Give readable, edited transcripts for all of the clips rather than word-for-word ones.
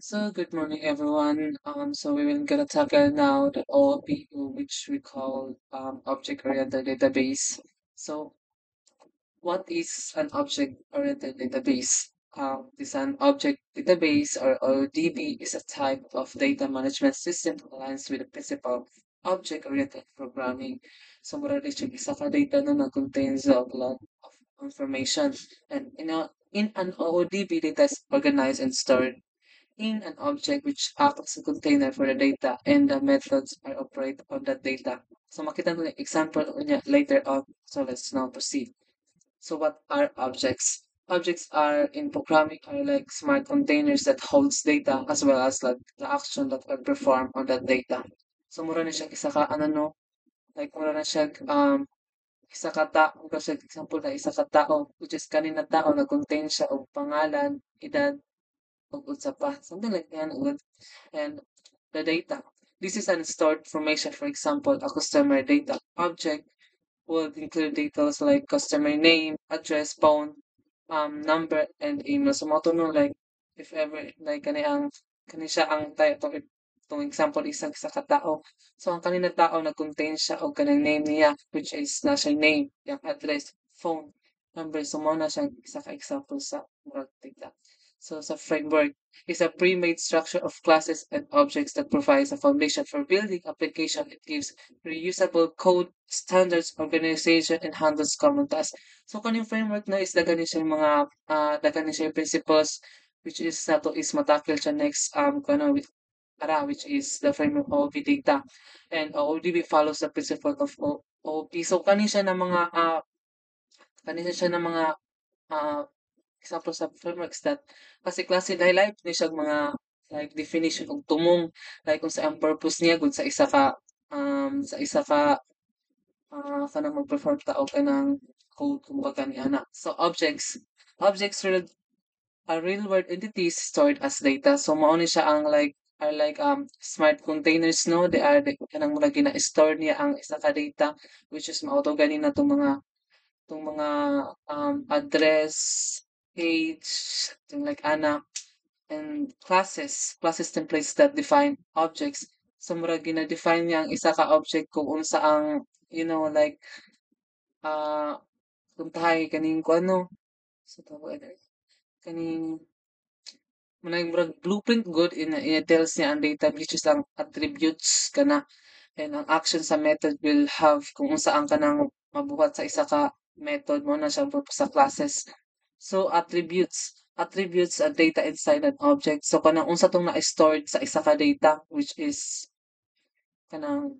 Good morning, everyone. So we will gonna tackle now the OOPU, which we call object-oriented database. So, what is an object-oriented database? This an object database or ODB is a type of data management system that aligns with the principle of object-oriented programming. So, mura siya isa ka data na contains a lot of information, and in an OODB, data is organized and stored in an object which acts as a container for the data and the methods are operate on that data. So makita natin example niya later on. So let's now proceed. So what are objects? Objects are in programming are like smart containers that holds data as well as like the action that are performed on that data. So mura na siya isa ka ano no, like mura na siya isa ka tao, kasi example na isa ka tao, which is kanina tao na contain siya og pangalan, edad, ug unsa pa, something like yan. And the data. This is an stored information. For example, a customer data object will include details like customer name, address, phone, number, and email. So, mo know like if ever like kani siya ang tayo itong example isang sa katao. So, ang kanina tao nag-contain siya o kanang name niya, which is na siya name, yung address, phone, number. So, mo na siyang isa ka example sa murag data. So, sa framework is a pre-made structure of classes and objects that provides a foundation for building application. It gives reusable code, standards, organization, and handles common tasks. So kaning framework na is daghan ni siya mga daghan ni siya principles which is nato is matakil siya next kuno with which is the framework of OOP data. And OODB follows the principle of OOP. So kani siya ng mga ah, example sa frameworks that kasi klase highlight ni siya mga like definition og tumong like kung sa ang purpose niya gud sa isa ka kanang mag-perform ta og kanang code kumbaga ni ana. So objects are real world entities stored as data. So mao ni siya ang like are like smart containers no, they are the kanang mura gina-store niya ang isa ka data which is mao to ganin na tong mga address, age, something like ana, and classes templates that define objects. So mura gina-define niya ang isa ka object kung unsa ang like ah puntahay kaning kuan no, sa tawag kaning manay murag blueprint good in tells niya ang data which is ang attributes kana and ang action sa method will have kung unsa ang kanang mabuhat sa isa ka method mo na siya sa classes. So attributes are data inside an object. So kanang unsa tong na-stored sa isa ka data kanang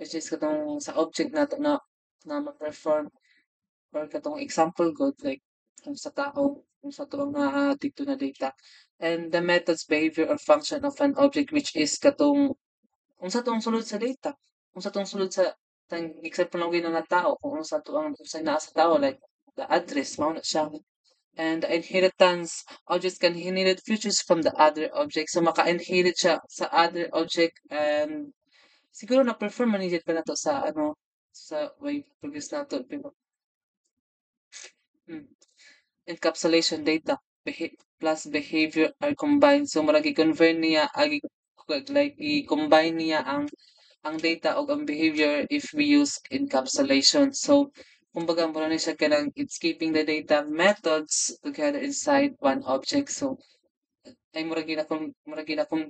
which is katong sa object nato na ma-perform or katong example good like kung sa tao kung sa tuwang dito na data and the methods behavior or function of an object which is katong kung sa tuwang sulod sa data kung sa tuwang sulod sa tang example lang na tao kung sa tuwang sa naa sa tao like the address mao na siya and the inheritance objects can inherit features from the other object so maka-inherit siya sa other object and siguro na-perform man pa na to sa sa way previous nato mm. Encapsulation data plus behavior are combined. So murag i-convert niya like i-combine niya ang data o ang behavior if we use encapsulation. So kumbaga mura na siya kanang it's keeping the data methods together inside one object. So ay murag gina kung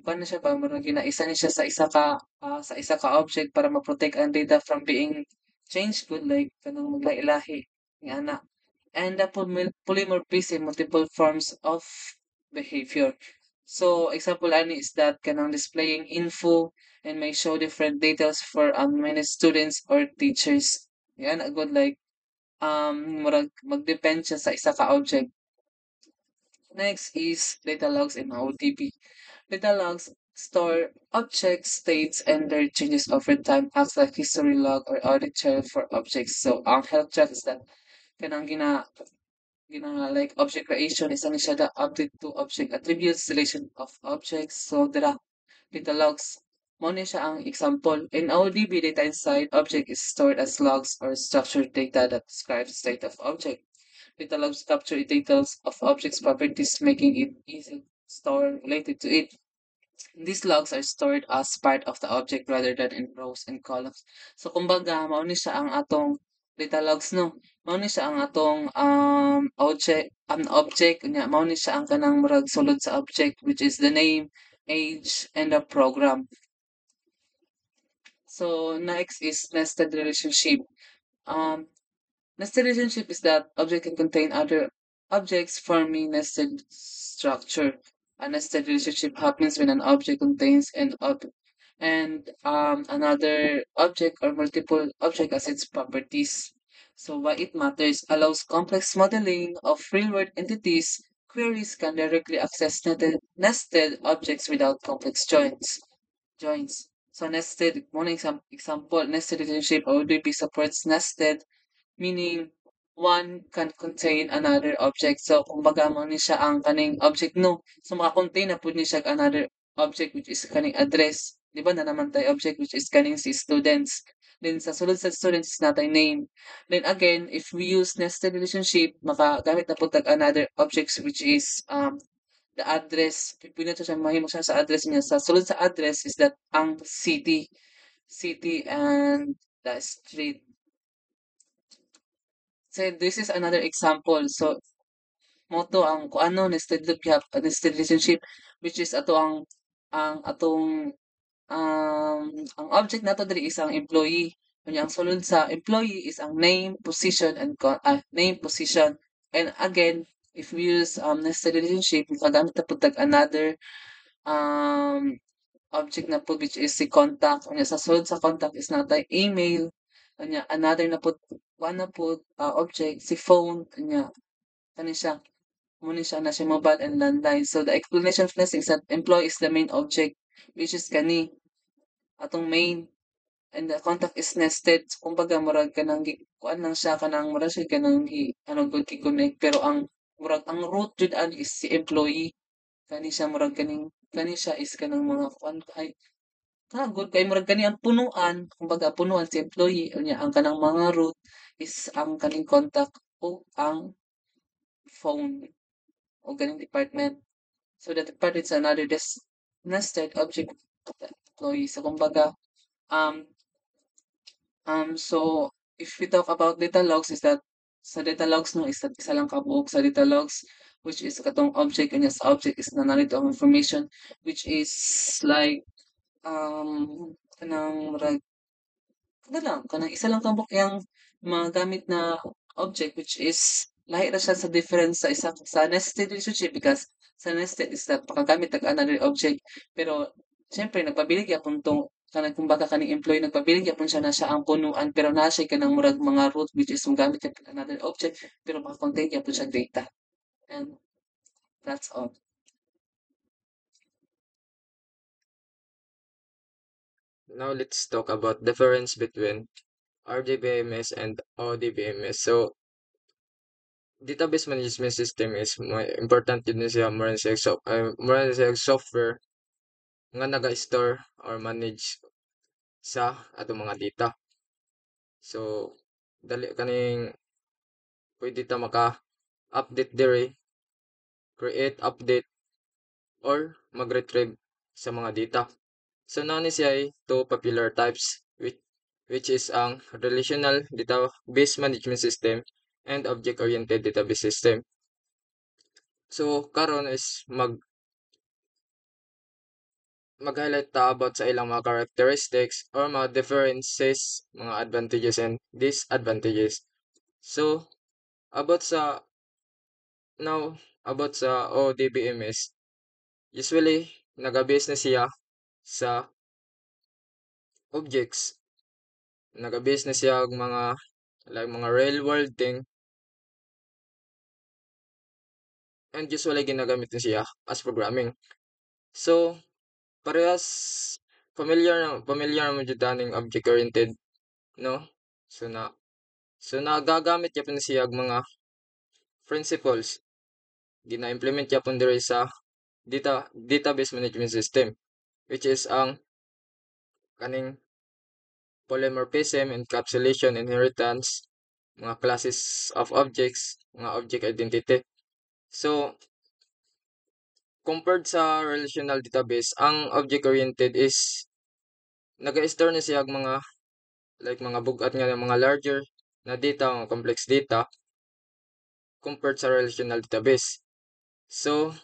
paano siya ba murag gina isa ni siya sa isa ka object para ma-protect ang data from being changed good like kanang maglahi-lahi nga na and the polymorphism multiple forms of behavior. So example ani is that kanang displaying info and may show different details for many students or teachers. Yan a good like murag magdepend siya sa isa ka object. Next is data logs in OODB. Data logs store object states and their changes over time acts like history log or audit trail for objects. So ang health check is that kanang like object creation is ani siya the update to object attributes relation of objects. So data logs mo ni siya ang example. In ODB data inside object is stored as logs or structured data that describes state of object. Data logs capture details of objects properties making it easy store related to it. These logs are stored as part of the object rather than in rows and columns. So kumbaga mao ni siya ang atong data logs no. Mao ni siya ang atong object nya mao ni siya ang kanang murag sulod sa object which is the name, age and the program. So next is nested relationship. Um Nested relationship is that object can contain other objects forming nested structure. A nested relationship happens when an object contains another object or multiple object as its properties. So why it matters allows complex modeling of real-world entities. Queries can directly access nested objects without complex joins. So nested, one example, nested relationship ODP supports nested meaning one can contain another object. So, kumbaga mo ni siya ang kaning object no. So, makakontain na po ni siya another object which is kaning address. Di ba na naman tayo object which is kaning si students. Then sa sulod sa students is natay name. Then again, if we use nested relationship, makagamit na po tag another objects which is the address. Pipinito siya mahimo siya sa address niya. Sa sulod sa address is that ang city and the street. So this is another example. So moto ang kung ano nested relationship which is ato ang atong ang object nato diri is ang employee. Kunya ang sulod sa employee is ang name, position and name, position. And again, if we use nested relationship, makagamit na pud tag another um object na po which is si contact. Kunya sa sulod sa contact is natay email. Kunya another na po one na po object si phone. Kunya kani siya muna siya na siya mobile and landline. So the explanation of this is that employee is the main object which is kani atong main and the contact is nested. So, kumbaga murag kanang kuan lang siya kanang murag siya kanang ano good connect pero ang murag ang root jud ani is si employee. Kani siya murag kani siya is kanang mga kuan ay good kay murag kani ang punuan kumbaga punuan si employee unya ang kanang mga root is ang kaning contact o ang phone o ganing department. So the department is another nested object of the employee. So kumbaga, um, so if we talk about data logs is that sa data logs no is that isa lang kabuok sa data logs which is katong object and sa object is nanalito of information which is like kanang murag ano lang, kanang isa lang kambok yang magamit na object which is lahi ra siya sa difference sa isa sa nested relationship because sa nested is that pakagamit ng another object pero siyempre nagpabilig yapon tong kanang kumbaga kaning employee nagpabilig yapon siya na siya ang punuan pero naa siya kanang murag mga root which is magamit yapon another object pero maka-contain yapon siya data and that's all. Now let's talk about difference between RDBMS and ODBMS. So database management system is important yun na siya more siya software nga naga-store or manage sa atong mga data. So dali kaning pwede ta maka-update diri, create, update or mag-retrieve sa mga data. So now ni siya ay two popular types which is ang relational database management system and object-oriented database system. So karon is mag-highlight ta about sa ilang mga characteristics or mga differences, mga advantages and disadvantages. So about sa now about sa ODBMS, usually naga-base na siya sa objects, naga-base na siya og mga like mga real world thing and usually ginagamit na siya as programming. So parehas familiar naman jud taning object oriented, no? So nagagamit gyapon na siya og mga principles gina-implement gyapon diri sa database management system which is ang kaning polymorphism, encapsulation, inheritance, mga classes of objects, mga object identity. So compared sa relational database, ang object-oriented is naga-store na siya og mga like mga bugat nga mga larger na data, mga complex data compared sa relational database. So,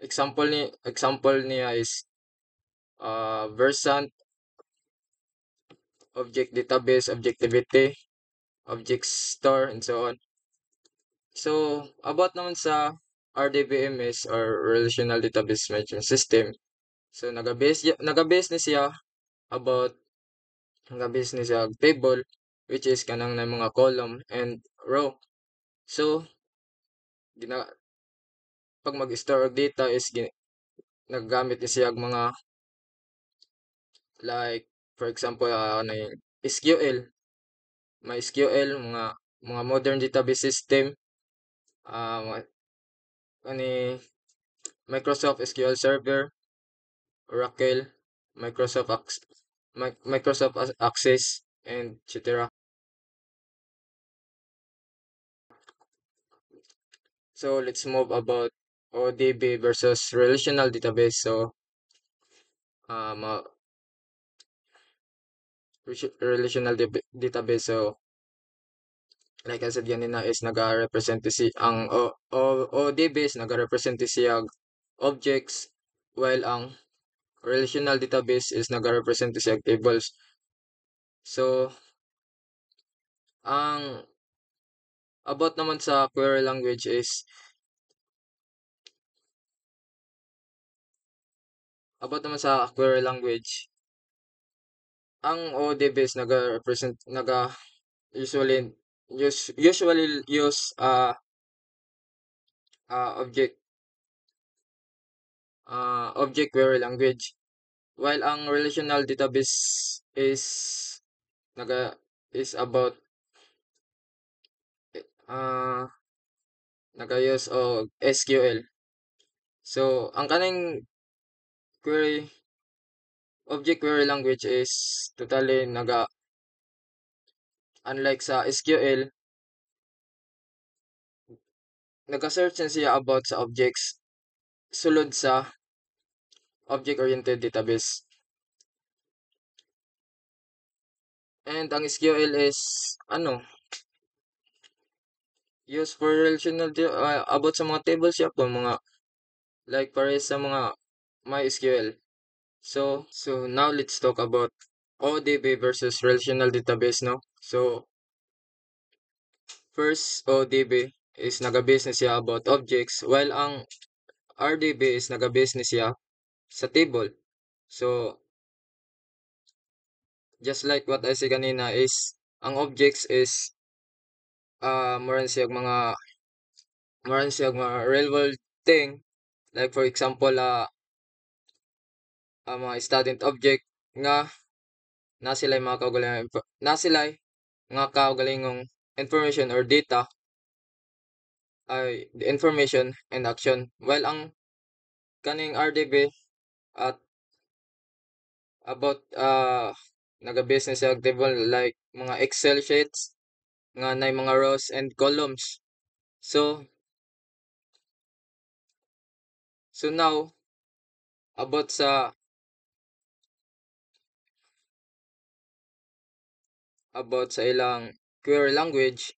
example niya is Versant, object database, objectivity, object store, and so on. So, about naman sa RDBMS or Relational Database Management System. So, naga-base ni siya about naga-base ni siya og table which is kanang na mga column and row. So, gina pag mag-store og data is naggamit ni siya og mga like for example ano yung SQL, may SQL mga modern database system, mga ani Microsoft SQL Server, Oracle, Microsoft Access, and etc. So let's move about ODB versus relational database. So uh, database. So like I said ganina is naga-represent si ang ODB is naga-represent siya objects while ang relational database is naga-represent siya tables. So ang about naman sa query language is about naman sa query language, ang ODBs naga-represent usually usually use object object query language, while ang relational database is naga is about uh, naga-use og SQL. So ang kaning query object query language is totally unlike sa SQL, naga-search na siya about sa objects sulod sa object-oriented database. And ang SQL is ano, used for relational about sa mga tables siya po mga like pares sa mga MySQL. So now let's talk about ODB versus relational database, no? So first, ODB is naga-base na siya about objects while ang RDB is naga-base na siya sa table. So just like what I say kanina is ang objects is more mga real world thing, like for example mga student object nga na sila mga kaugalingong information or data ay the information and action, while ang kaning RDB at about naga-business sa table like mga Excel sheets nga nay mga rows and columns. So now about sa ilang query language.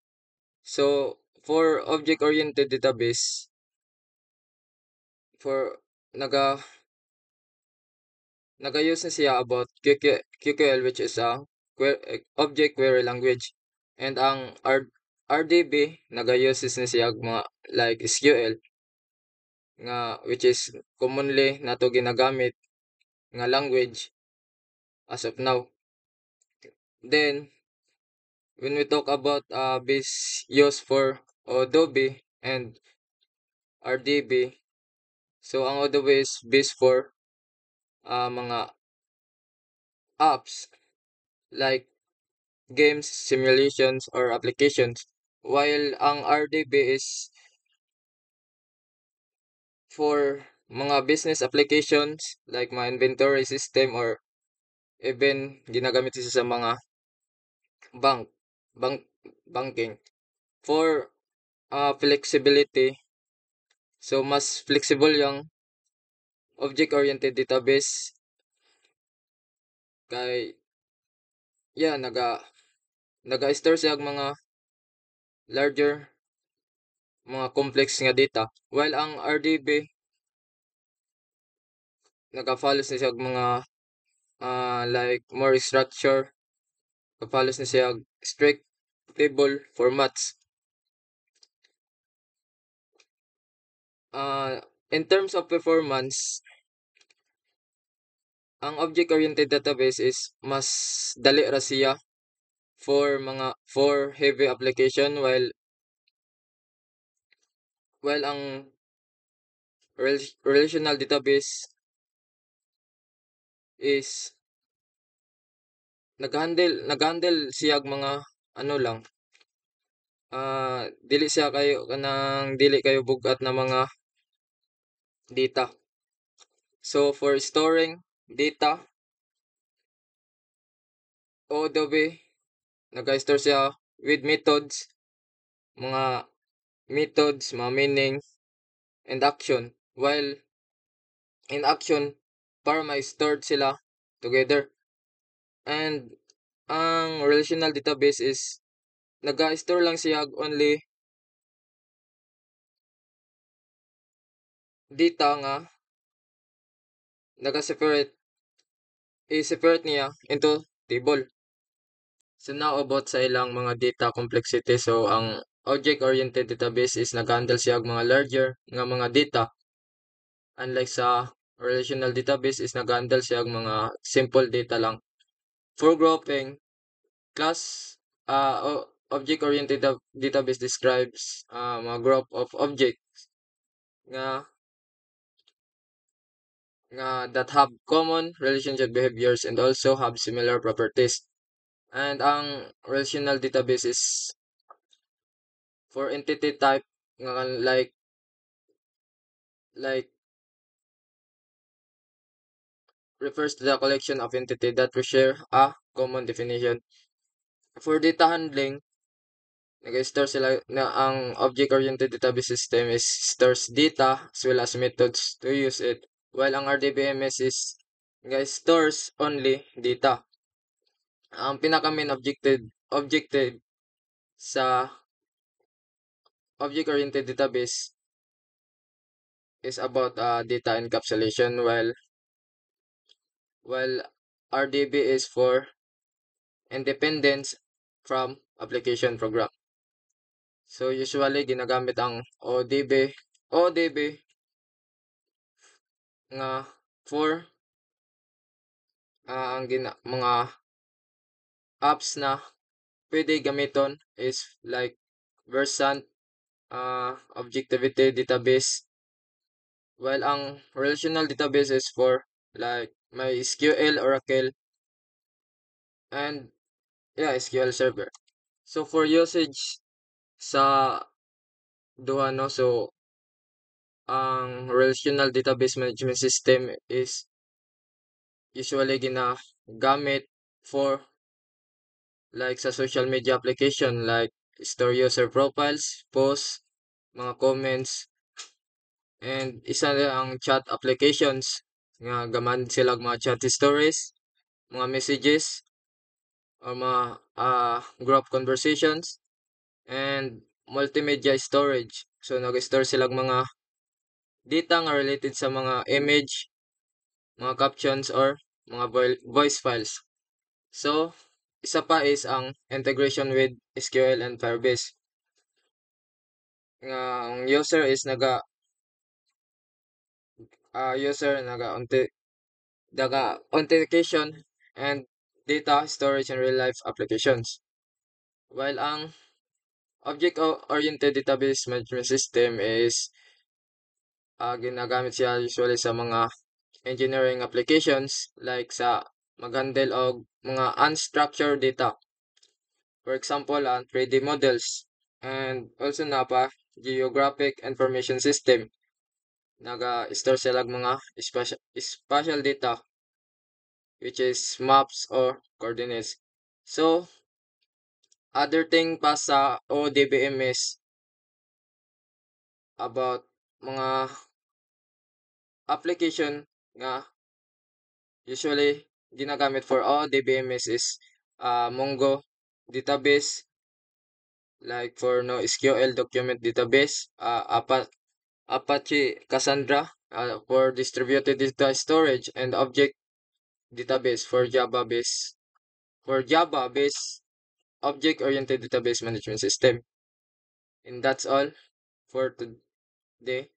So for object oriented database, for naga naga-use na siya about QQL which is a object query language, and ang RDB naga-uses na siya mga like SQL nga which is commonly nato ginagamit nga language as of now. Then when we talk about base use for Adobe and RDB, so ang Adobe is base for mga apps like games, simulations, or applications, while ang RDB is for mga business applications like mga inventory system or even ginagamit siya sa mga bank, bank banking for flexibility. So mas flexible yung object-oriented database kay yeah naga-store siya og mga larger mga complex nga data while ang RDB naka-follows na siya og mga like more structure naka-follows na siya og strict table formats. In terms of performance, ang object-oriented database is mas dali ra siya for heavy application while ang relational database is nag-handle siya og mga ano lang dili siya kayo kanang dili kayo bugat na mga data. So for storing data, ODB nag-store siya with mga mga meaning and action while in action para ma-stored sila together. And ang relational database is naga-store lang siya og only data nga naga-separate i-separate niya into table. So now about sa ilang mga data complexity. So ang object-oriented database is nag-handle siya og mga larger nga mga data. Unlike sa relational database is nag-handle siya og mga simple data lang. For grouping, object-oriented database describes mga group of objects nga that have common relationship behaviors and also have similar properties. And ang relational database is for entity type nga like refers to the collection of entity that we share a common definition. For data handling, nag-store sila na ang object-oriented database system is stores data as well as methods to use it. While ang RDBMS is stores only data. Ang pinaka-main objective sa object-oriented database is about data encapsulation while RDB is for independence from application program. So usually ginagamit ang ODB nga for mga apps na pwede gamiton is like Versant, Objectivity database, while ang relational database is for like MySQL, Oracle, and SQL Server. So for usage sa duha no, so ang relational database management system is usually ginagamit for like sa social media application like store user profiles, posts, mga comments, and isa na ang chat applications nga gaman sila og mga chat stories, mga messages, or mga group conversations, and multimedia storage. So nag-store sila og mga data nga related sa mga image, mga captions, or mga voice files. So, isa pa is ang integration with SQL and Firebase. Nga ang user is naga authentication and data storage and real life applications. While ang object-oriented database management system is ginagamit siya usually sa mga engineering applications like sa mag-handle og mga unstructured data. For example, 3D models and also na pa geographic information system. Naga-store sila og mga spatial data which is maps or coordinates. So, other thing pa sa ODBM is about mga application nga usually ginagamit for all DBMS is Mongo database like for NoSQL document database, Apache Cassandra for distributed data storage, and Object database for Java-based object-oriented database management system. And that's all for today.